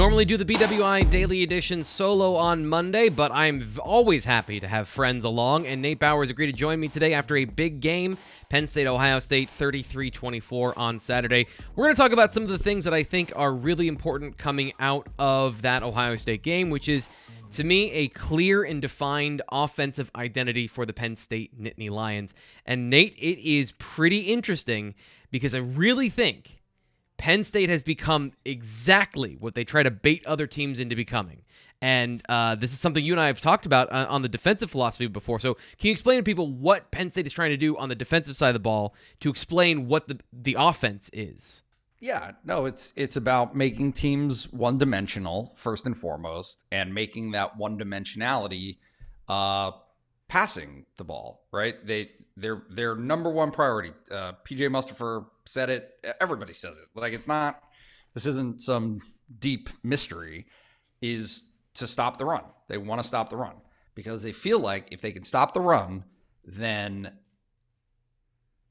Normally do the BWI Daily Edition solo on Monday, but I'm always happy to have friends along, and Nate Bauer has agreed to join me today after a big game, Penn State, Ohio State, 33-24 on Saturday. We're going to talk about some of the things that I think are really important coming out of that Ohio State game, which is, to me, a clear and defined offensive identity for the Penn State Nittany Lions. And Nate, it is pretty interesting because I really think Penn State has become exactly what they try to bait other teams into becoming. And this is something you and I have talked about on the defensive philosophy before. So can you explain to people what Penn State is trying to do on the defensive side of the ball to explain what the offense is? Yeah, no, it's about making teams one-dimensional, first and foremost, and making that one-dimensionality passing the ball, right? Their number one priority. PJ Mustafer said it. Everybody says it. Like, this isn't some deep mystery, is to stop the run. They want to stop the run because they feel like if they can stop the run, then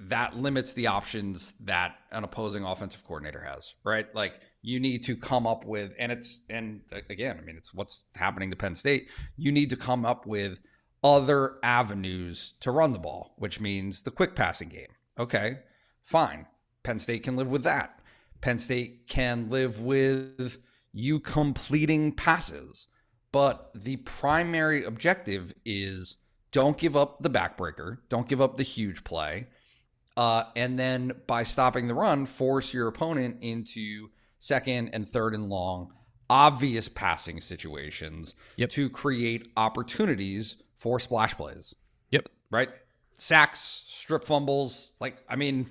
that limits the options that an opposing offensive coordinator has, right? Like, you need to come up with, and again, I mean, it's what's happening to Penn State. You need to come up with other avenues to run the ball, which means the quick passing game. Okay, fine. Penn State can live with that. Penn State can live with you completing passes. But the primary objective is don't give up the backbreaker. Don't give up the huge play. And then by stopping the run, force your opponent into second and third and long, obvious passing situations to create opportunities for splash plays. Yep. Right? Sacks, strip fumbles. Like, I mean,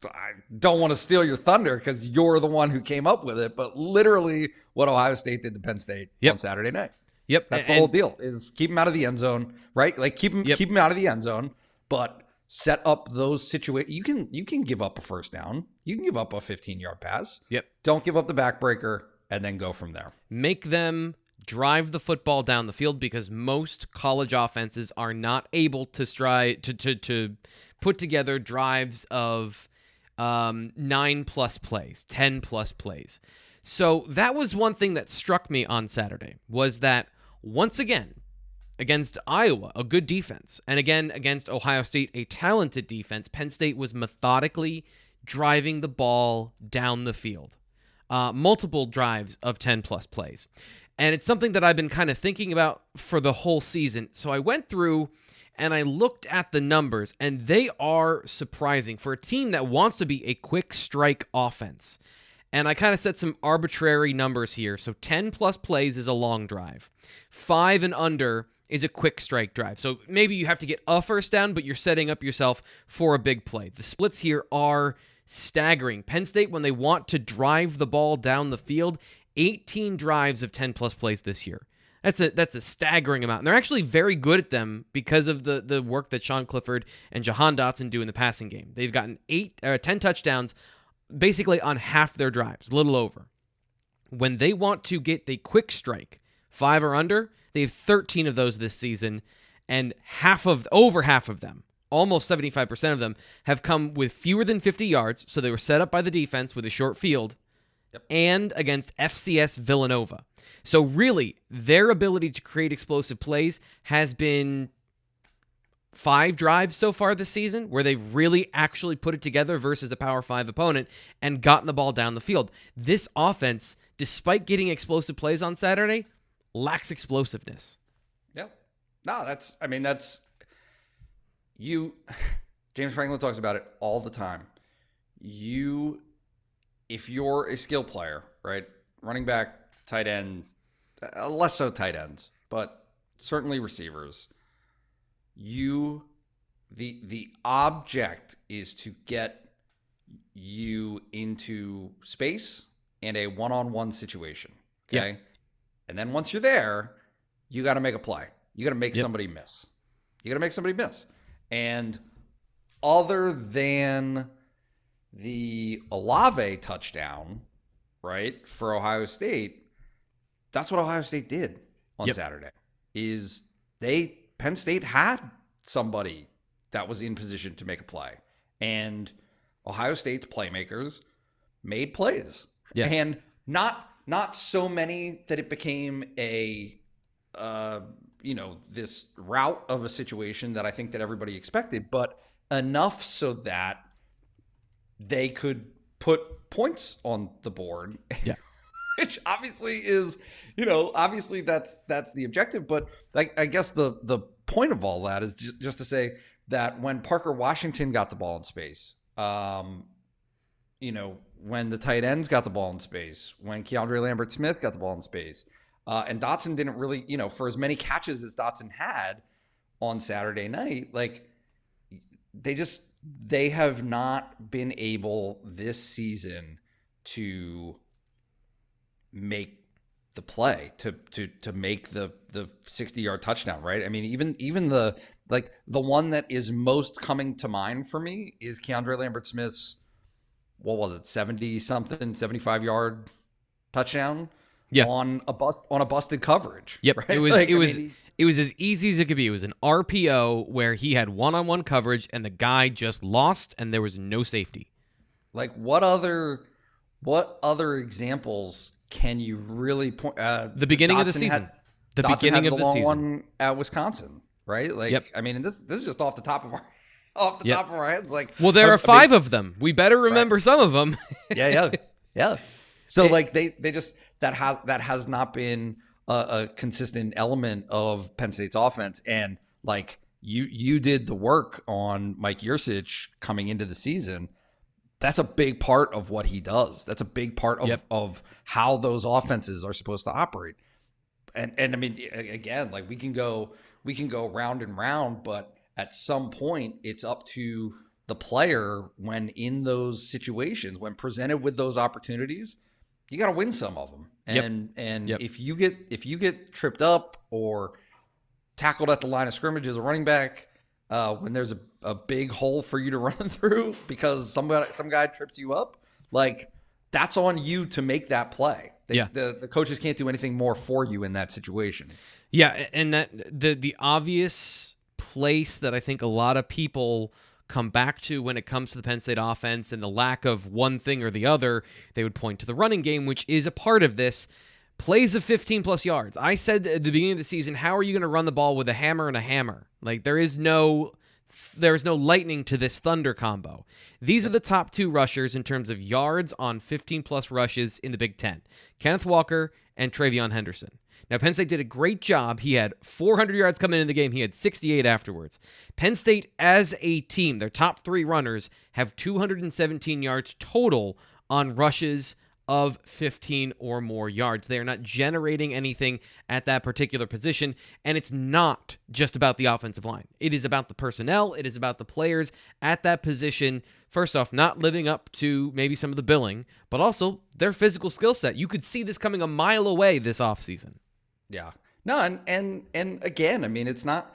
I don't want to steal your thunder because you're the one who came up with it, but literally what Ohio State did to Penn State on Saturday night. Yep. That's the whole deal, is keep them out of the end zone, right? Like, keep them out of the end zone, but set up those situations. You can give up a first down. You can give up a 15-yard pass. Yep. Don't give up the backbreaker, and then go from there. Make them drive the football down the field, because most college offenses are not able to put together drives of 9+ plays, 10+ plays. So that was one thing that struck me on Saturday, was that once again, against Iowa, a good defense, and again against Ohio State, a talented defense, Penn State was methodically driving the ball down the field. Multiple drives of 10+ plays. And it's something that I've been kind of thinking about for the whole season. So I went through and I looked at the numbers, and they are surprising for a team that wants to be a quick strike offense. And I kind of set some arbitrary numbers here. So 10+ plays is a long drive. 5 and under is a quick strike drive. So maybe you have to get a first down, but you're setting up yourself for a big play. The splits here are staggering. Penn State, when they want to drive the ball down the field, 18 drives of 10+ plays this year. That's a staggering amount. And they're actually very good at them because of the work that Sean Clifford and Jahan Dotson do in the passing game. They've gotten 10 touchdowns basically on half their drives, a little over. When they want to get the quick strike, 5 or under, they have 13 of those this season, and over half of them, almost 75% of them, have come with fewer than 50 yards, so they were set up by the defense with a short field, and against FCS Villanova. So really, their ability to create explosive plays has been 5 drives so far this season where they've really actually put it together versus a Power 5 opponent and gotten the ball down the field. This offense, despite getting explosive plays on Saturday, lacks explosiveness. Yeah. No, that's you. James Franklin talks about it all the time. If you're a skill player, right? Running back, tight end, less so tight ends, but certainly receivers. The object is to get you into space and a one-on-one situation. Okay. Yeah. And then once you're there, you got to make a play. You got to make somebody miss. And other than the Olave touchdown, right, for Ohio State, that's what Ohio State did on Saturday. Penn State had somebody that was in position to make a play, and Ohio State's playmakers made plays. Yeah. And not so many that it became a this route of a situation that I think that everybody expected, but enough so that they could put points on the board. Yeah. Which obviously is, obviously that's the objective. But I guess the point of all that is just to say that when Parker Washington got the ball in space, when the tight ends got the ball in space, when Keandre Lambert-Smith got the ball in space, and Dotson didn't really, for as many catches as Dotson had on Saturday night, like they have not been able this season to make the play to make the 60-yard touchdown, right? I mean, even the one that is most coming to mind for me is Keandre Lambert-Smith's, what was it, 70-something, 75-yard touchdown on a busted coverage. Yep. Right? It was as easy as it could be. It was an RPO where he had one-on-one coverage and the guy just lost and there was no safety. Like what other examples can you really point? The beginning of the season. The beginning of the season. One at Wisconsin, right? Like, I mean, this is just off the top of our heads. Like, well, there are 5 of them. We better remember some of them. Yeah. So like they just that has not been a consistent element of Penn State's offense, and like you did the work on Mike Yurcich coming into the season. That's a big part of what he does. That's a big part of how those offenses are supposed to operate. And I mean, again, like we can go round and round, but at some point it's up to the player when in those situations, when presented with those opportunities, you got to win some of them. And if you get tripped up or tackled at the line of scrimmage as a running back, when there's a big hole for you to run through because some guy trips you up, like that's on you to make that play. The coaches can't do anything more for you in that situation. Yeah, and that the obvious place that I think a lot of people come back to when it comes to the Penn State offense and the lack of one thing or the other, they would point to the running game, which is a part of this. Plays of 15-plus yards. I said at the beginning of the season, how are you going to run the ball with a hammer and a hammer? Like, there's no lightning to this thunder combo. These are the top 2 rushers in terms of yards on 15-plus rushes in the Big Ten. Kenneth Walker and Travion Henderson. Now, Penn State did a great job. He had 400 yards coming into the game. He had 68 afterwards. Penn State, as a team, their top 3 runners have 217 yards total on rushes of 15 or more yards. They are not generating anything at that particular position, and it's not just about the offensive line. It is about the personnel. It is about the players at that position, first off, not living up to maybe some of the billing, but also their physical skill set. You could see this coming a mile away this offseason. Yeah. No, and again, I mean, it's not,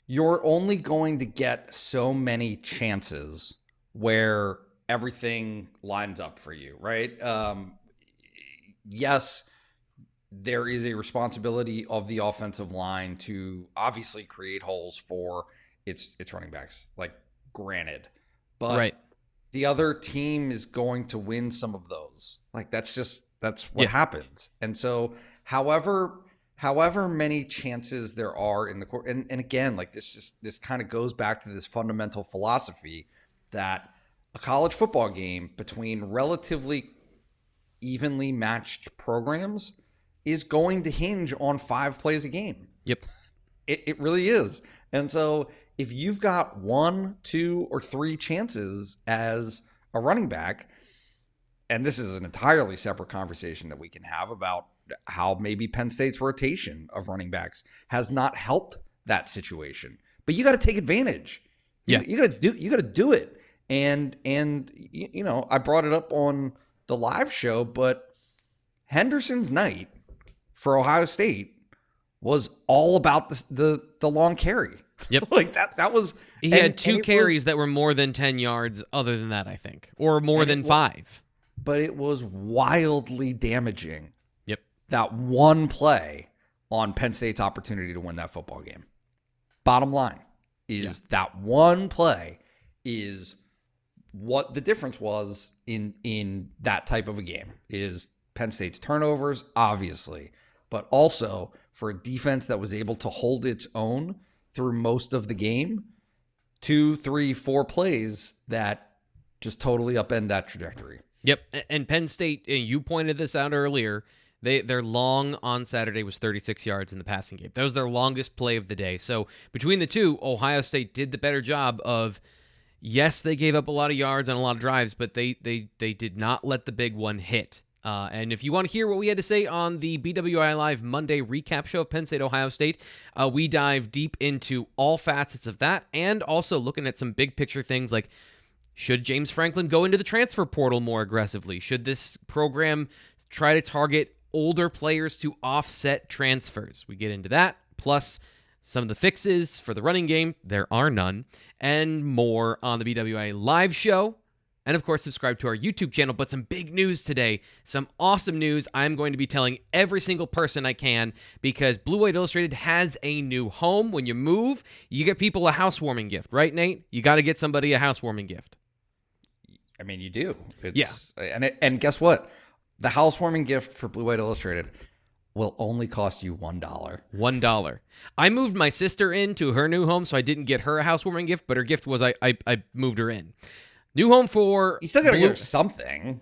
you're only going to get so many chances where everything lines up for you, right? Yes, there is a responsibility of the offensive line to obviously create holes for its running backs, like granted, but the other team is going to win some of those. Like that's what happens. And so however many chances there are in the court, and again, like this kind of goes back to this fundamental philosophy that a college football game between relatively evenly matched programs is going to hinge on 5 plays a game. Yep. It really is. And so if you've got 1, 2, or 3 chances as a running back, and this is an entirely separate conversation that we can have about how maybe Penn State's rotation of running backs has not helped that situation, but you got to take advantage. You got to do it. And I brought it up on the live show, but Henderson's night for Ohio State was all about the long carry. Yep. Like that was, he had 2 carries that were more than 10 yards other than that, I think, or more than 5. But it was wildly damaging. Yep. That one play on Penn State's opportunity to win that football game. Bottom line is that one play is what the difference was in that type of a game is Penn State's turnovers, obviously, but also for a defense that was able to hold its own through most of the game, 2, 3, 4 plays that just totally upend that trajectory. Yep, and Penn State, you pointed this out earlier, their long on Saturday was 36 yards in the passing game. That was their longest play of the day. So between the two, Ohio State did the better job of, yes, they gave up a lot of yards on a lot of drives, but they did not let the big one hit. And if you want to hear what we had to say on the BWI Live Monday recap show of Penn State, Ohio State, we dive deep into all facets of that and also looking at some big picture things like, should James Franklin go into the transfer portal more aggressively? Should this program try to target older players to offset transfers? We get into that, plus some of the fixes for the running game. There are none, and more on the BWI Live show. And of course, subscribe to our YouTube channel. But some big news today, some awesome news I'm going to be telling every single person I can, because Blue White Illustrated has a new home. When you move, you get people a housewarming gift, right, Nate? You got to get somebody a housewarming gift. I mean, you do. And guess what? The housewarming gift for Blue White Illustrated will only cost you $1. $1. I moved my sister into her new home, so I didn't get her a housewarming gift, but her gift was I moved her in. New home for... You still got to get her something.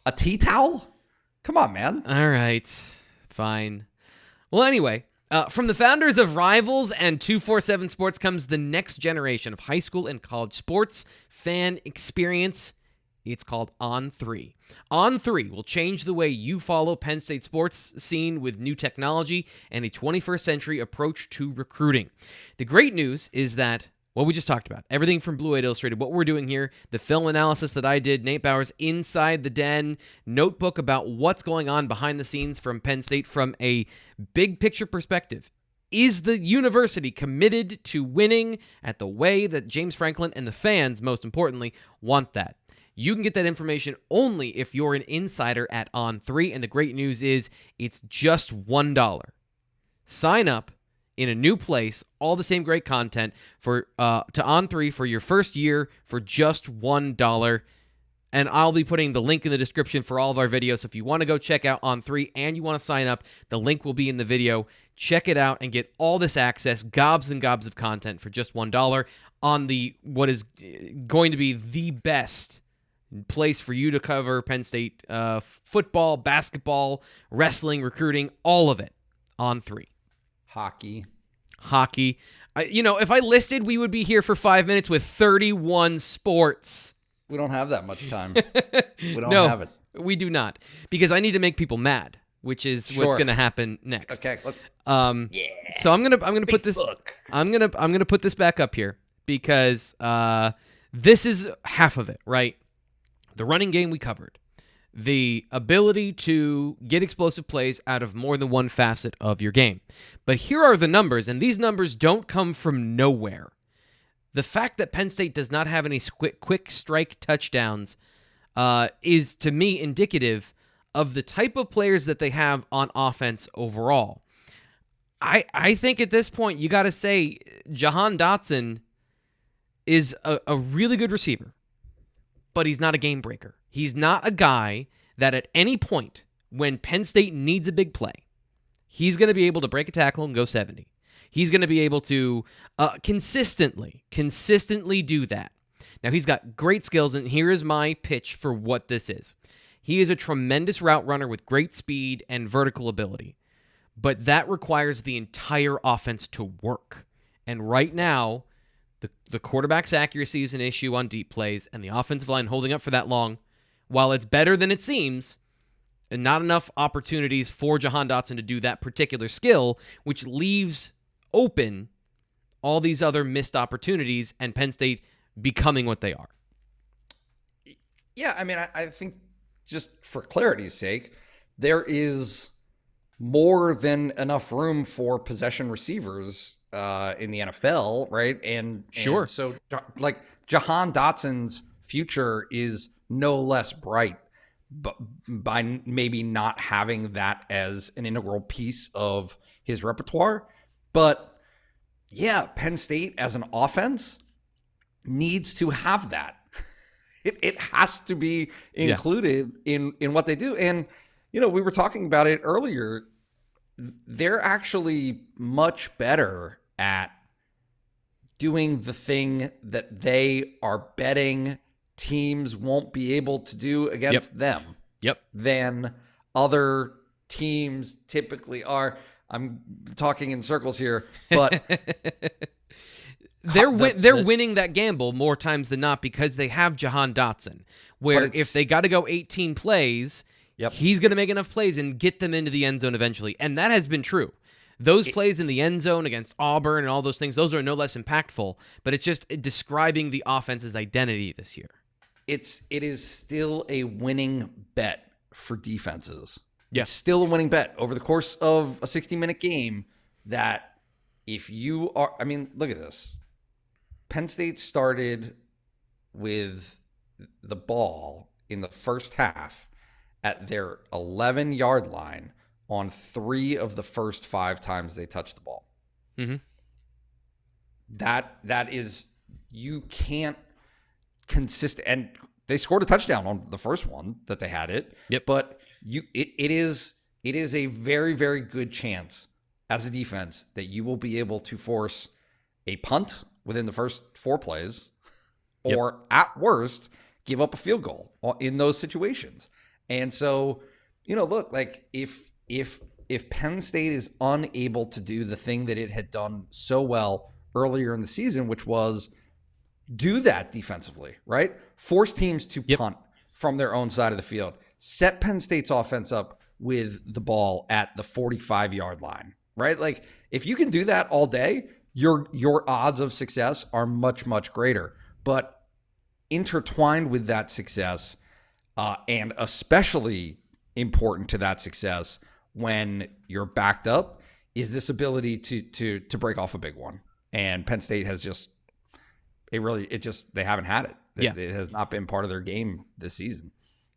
A tea towel? Come on, man. All right. Fine. Well, anyway... from the founders of Rivals and 247 Sports comes the next generation of high school and college sports fan experience. It's called On3. On3 will change the way you follow Penn State sports scene with new technology and a 21st century approach to recruiting. The great news is that what we just talked about, everything from Blue White Illustrated, what we're doing here, the film analysis that I did, Nate Bauer's Inside the Den, notebook about what's going on behind the scenes from Penn State from a big picture perspective. Is the university committed to winning at the way that James Franklin and the fans, most importantly, want that? You can get that information only if you're an insider at On3, and the great news is it's just $1. Sign up in a new place, all the same great content for to On3 for your first year for just $1. And I'll be putting the link in the description for all of our videos. So if you want to go check out On3 and you want to sign up, the link will be in the video. Check it out and get all this access, gobs and gobs of content for just $1 on the what is going to be the best place for you to cover Penn State football, basketball, wrestling, recruiting, all of it. On3. Hockey. If I listed, we would be here for 5 minutes with 31 sports. We don't have that much time. We don't have it. We do not, because I need to make people mad, which is what's going to happen next. Okay. So I'm gonna put this. I'm gonna put this back up here because this is half of it, right? The running game we covered. The ability to get explosive plays out of more than one facet of your game. But here are the numbers, and these numbers don't come from nowhere. The fact that Penn State does not have any quick strike touchdowns is, to me, indicative of the type of players that they have on offense overall. I think at this point, you got to say Jahan Dotson is a really good receiver, but he's not a game breaker. He's not a guy that at any point when Penn State needs a big play, he's going to be able to break a tackle and go 70. He's going to be able to consistently do that. Now, he's got great skills, and here is my pitch for what this is. He is a tremendous route runner with great speed and vertical ability, but that requires the entire offense to work. And right now, the quarterback's accuracy is an issue on deep plays, and the offensive line holding up for that long, while it's better than it seems, and not enough opportunities for Jahan Dotson to do that particular skill, which leaves open all these other missed opportunities and Penn State becoming what they are. Yeah, I mean, I think just for clarity's sake, there is more than enough room for possession receivers in the NFL, right? And so, like, Jahan Dotson's future is no less bright, but by maybe not having that as an integral piece of his repertoire. But yeah, Penn State as an offense, needs to have that. It has to be included in what they do. And, we were talking about it earlier. They're actually much better at doing the thing that they are betting teams won't be able to do against them than other teams typically are. I'm talking in circles here, but they're winning that gamble more times than not because they have Jahan Dotson, where if they got to go 18 plays, he's going to make enough plays and get them into the end zone eventually. And that has been true. Those plays in the end zone against Auburn and all those things, those are no less impactful, but it's just describing the offense's identity this year. It is still a winning bet for defenses. Yeah. It's still a winning bet over the course of a 60-minute game that if you are, look at this. Penn State started with the ball in the first half at their 11-yard line on 3 of the first 5 times they touched the ball. Mm-hmm. That is, you can't consistent, and they scored a touchdown on the first one that they had it. But it is a very, very good chance as a defense that you will be able to force a punt within the first 4 plays, or at worst, give up a field goal in those situations. And so, look, like if Penn State is unable to do the thing that it had done so well earlier in the season, which was do that defensively, right? Force teams to punt from their own side of the field. Set Penn State's offense up with the ball at the 45-yard line, right? Like, if you can do that all day, your odds of success are much, much greater. But intertwined with that success, and especially important to that success when you're backed up, is this ability to break off a big one. And Penn State has they haven't had it. It has not been part of their game this season.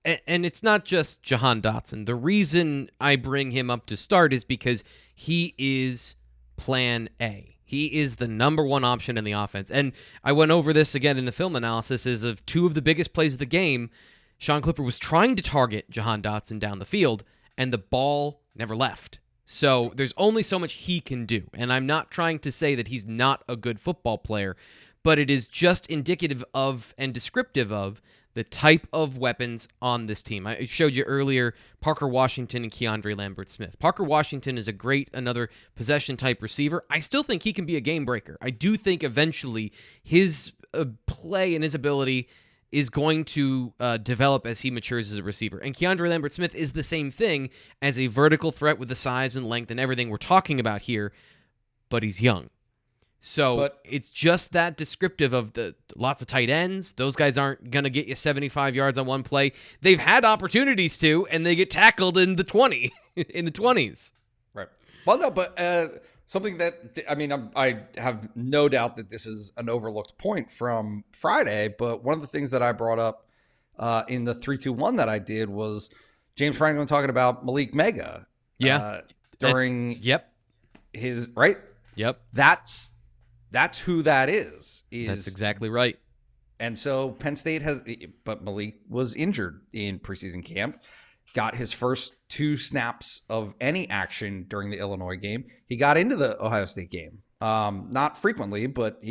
And it's not just Jahan Dotson. The reason I bring him up to start is because he is plan A. He is the number one option in the offense. And I went over this again in the film analysis is of 2 of the biggest plays of the game. Sean Clifford was trying to target Jahan Dotson down the field, and the ball never left. So there's only so much he can do. And I'm not trying to say that he's not a good football player, but it is just indicative of and descriptive of the type of weapons on this team. I showed you earlier Parker Washington and Keandre Lambert-Smith. Parker Washington is another possession-type receiver. I still think he can be a game breaker. I do think eventually his play and his ability is going to develop as he matures as a receiver. And Keandre Lambert-Smith is the same thing as a vertical threat with the size and length and everything we're talking about here, but he's young. So it's just that descriptive of the lots of tight ends. Those guys aren't going to get you 75 yards on one play. They've had opportunities to, and they get tackled in the 20s. Right. Well, no, but something that, I have no doubt that this is an overlooked point from Friday, but one of the things that I brought up in the 3-2-1 that I did was James Franklin talking about Malik Mega. During his, right? Yep. That's who that is. That's exactly right. And so Penn State but Malik was injured in preseason camp, got his first 2 snaps of any action during the Illinois game. He got into the Ohio State game. Not frequently, but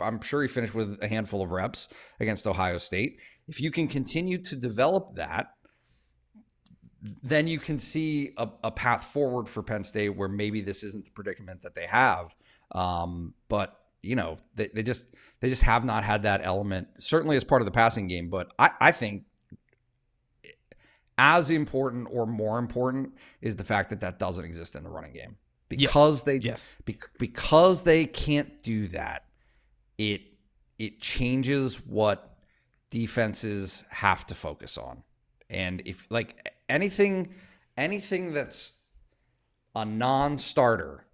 I'm sure he finished with a handful of reps against Ohio State. If you can continue to develop that, then you can see a path forward for Penn State where maybe this isn't the predicament that they have. But they just have not had that element, certainly as part of the passing game. But I think as important or more important is the fact that doesn't exist in the running game because because they can't do that. It changes what defenses have to focus on. And if like anything that's a non-starter,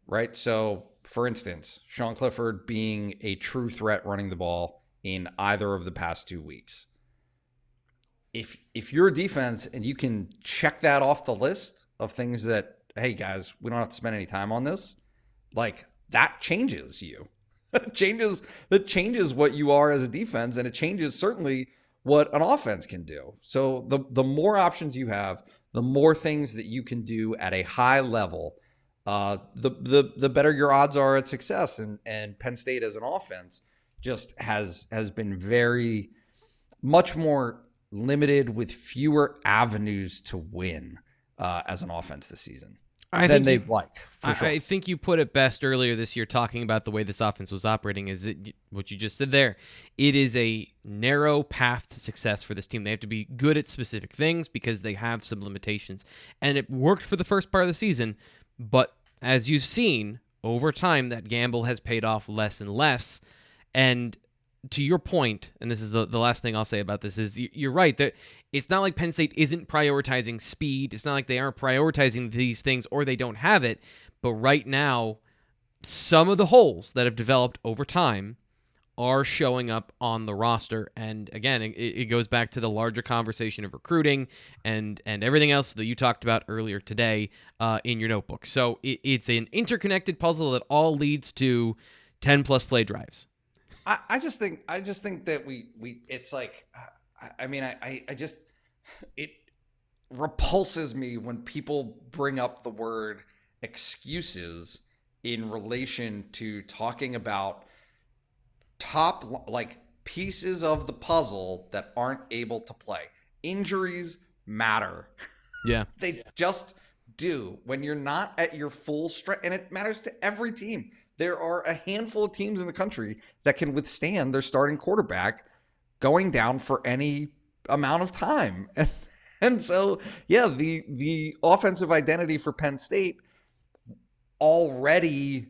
right? So for instance, Sean Clifford being a true threat running the ball in either of the past 2 weeks. If you're a defense and you can check that off the list of things that, hey guys, we don't have to spend any time on this, like that changes you. That changes what you are as a defense, and it changes certainly what an offense can do. So the more options you have, the more things that you can do at a high level, the better your odds are at success. And Penn State as an offense just has been very much more limited with fewer avenues to win as an offense this season than they'd like. For sure. I think you put it best earlier this year talking about the way this offense was operating is what you just said there. It is a narrow path to success for this team. They have to be good at specific things because they have some limitations. And it worked for the first part of the season, but as you've seen, over time, that gamble has paid off less and less. And to your point, and this is the last thing I'll say about this, is you're right that it's not like Penn State isn't prioritizing speed. It's not like they aren't prioritizing these things or they don't have it. But right now, some of the holes that have developed over time are showing up on the roster. And again, it goes back to the larger conversation of recruiting and everything else that you talked about earlier today in your notebook. So it's an interconnected puzzle that all leads to 10-plus play drives. I just think that we it's like, I mean, it repulses me when people bring up the word excuses in relation to talking about top like pieces of the puzzle that aren't able to play. Injuries matter. Yeah. They just do when you're not at your full strength, and it matters to every team. There are a handful of teams in the country that can withstand their starting quarterback going down for any amount of time. And so, yeah, the offensive identity for Penn State, already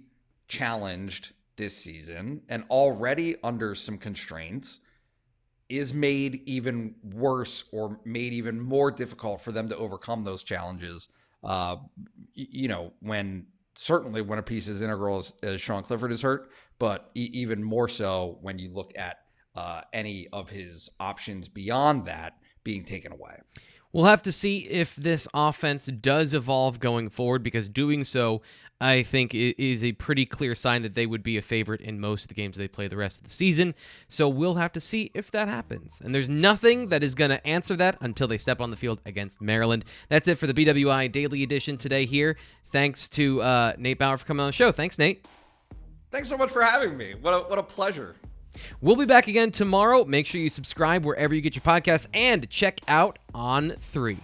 challenged this season and already under some constraints, is made even worse or made even more difficult for them to overcome those challenges. Certainly when a piece is integral as Sean Clifford is hurt, but even more so when you look at any of his options beyond that being taken away. We'll have to see if this offense does evolve going forward, because doing so, I think, is a pretty clear sign that they would be a favorite in most of the games they play the rest of the season. So we'll have to see if that happens. And there's nothing that is going to answer that until they step on the field against Maryland. That's it for the BWI Daily Edition today here. Thanks to Nate Bauer for coming on the show. Thanks, Nate. Thanks so much for having me. What a pleasure. We'll be back again tomorrow. Make sure you subscribe wherever you get your podcasts and check out On3.